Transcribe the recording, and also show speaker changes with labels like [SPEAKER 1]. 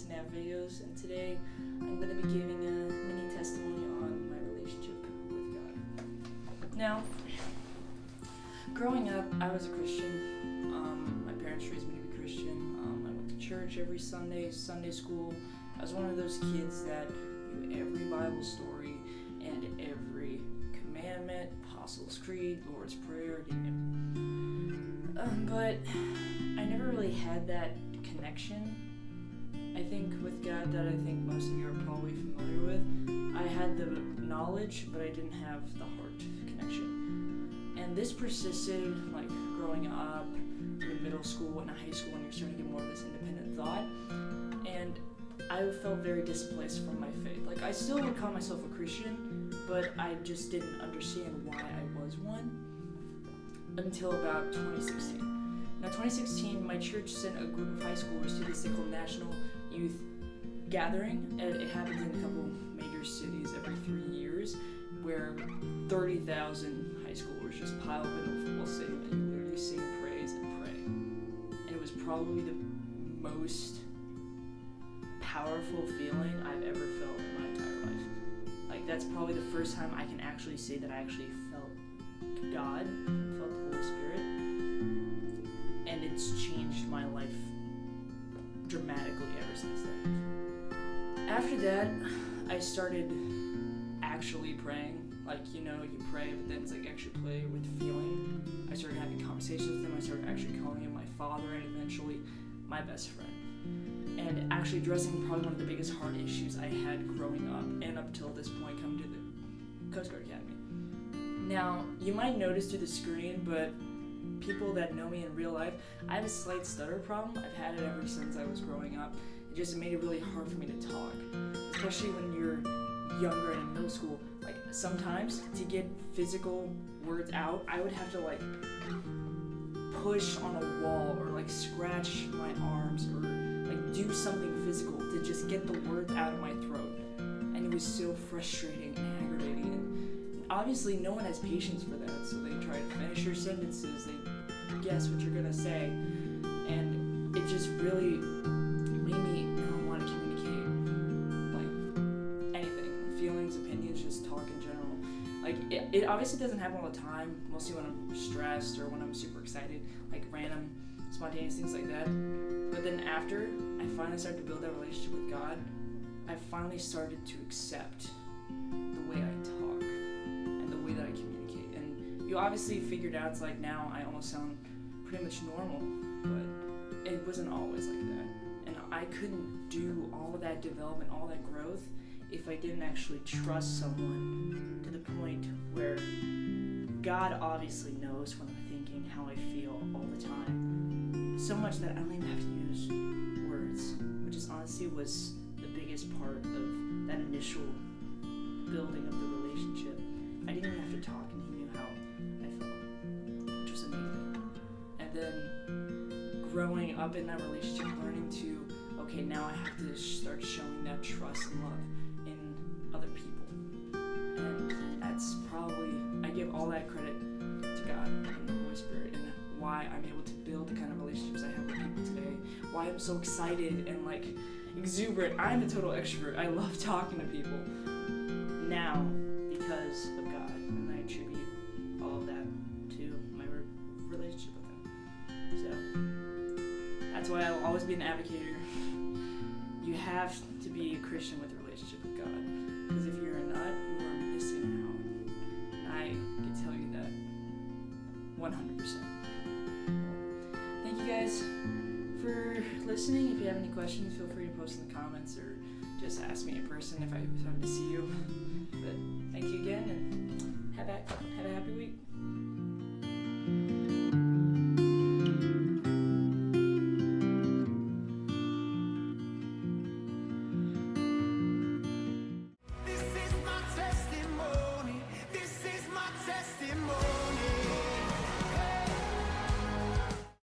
[SPEAKER 1] Snap videos, and today I'm going to be giving a mini testimony on my relationship with God. Now, growing up, I was a Christian. My parents raised me to be Christian. I went to church every Sunday, Sunday school. I was one of those kids that knew every Bible story and every commandment, Apostles' Creed, Lord's Prayer, but I never really had that connection, I think, with God that I think most of you are probably familiar with. I had the knowledge, but I didn't have the heart connection. And this persisted, like, growing up, in middle school and high school, when you're starting to get more of this independent thought. And I felt very displaced from my faith. Like, I still would call myself a Christian, but I just didn't understand why I was one until about 2016. Now, 2016, my church sent a group of high schoolers to this thing called National Youth Gathering. And it happens in a couple major cities every 3 years, where 30,000 high schoolers just pile up in the football stadium and you literally sing praise and pray. And it was probably the most powerful feeling I've ever felt in my entire life. Like, that's probably the first time I can actually say that I actually felt God, felt the Holy Spirit, and it's changed my life dramatically ever since then. After that, I started actually praying. Like, you know, you pray, but then it's like actually play with feeling. I started having conversations with him. I started actually calling him my father and eventually my best friend. And actually addressing probably one of the biggest heart issues I had growing up and up till this point coming to the Coast Guard Academy. Now, you might notice through the screen, but people that know me in real life, I have a slight stutter problem. I've had it ever since I was growing up. It just made it really hard for me to talk, especially when you're younger and in middle school. Like, sometimes to get physical words out, I would have to like push on a wall or like scratch my arms or like do something physical to just get the words out of my throat. And it was so frustrating and aggravating. And obviously no one has patience for that, so they try to finish your sentences, they guess what you're gonna say, and it just really made me not want to communicate, like, anything, feelings, opinions, just talk in general. Like, it obviously doesn't happen all the time, mostly when I'm stressed or when I'm super excited, like random, spontaneous things like that. But then after I finally started to build that relationship with God, I finally started to accept the way I talk and the way that I communicate. And you obviously figured out, it's like now I almost sound pretty much normal, but it wasn't always like that. And I couldn't do all of that development, all that growth, if I didn't actually trust someone to the point where God obviously knows what I'm thinking, how I feel all the time. So much that I don't even have to use words, which is honestly was the biggest part of that initial building of the relationship. I didn't even have to talk and he knew how I felt, which was amazing. And then growing up in that relationship, learning to, okay, now I have to start showing that trust and love in other people. And that's probably, I give all that credit to God and the Holy Spirit and why I'm able to build the kind of relationships I have with people today, why I'm so excited and like exuberant. I'm a total extrovert. I love talking to people now because of God, and I attribute all of that to my relationship with Him. So that's why I'll always be an advocate. You have to be a Christian with a relationship with God, because if you're not, you are missing out. And I can tell you that 100%. Thank you guys for listening. If you have any questions, feel free to post in the comments or just ask me in person if I have to see you. But thank you again, and have a happy week.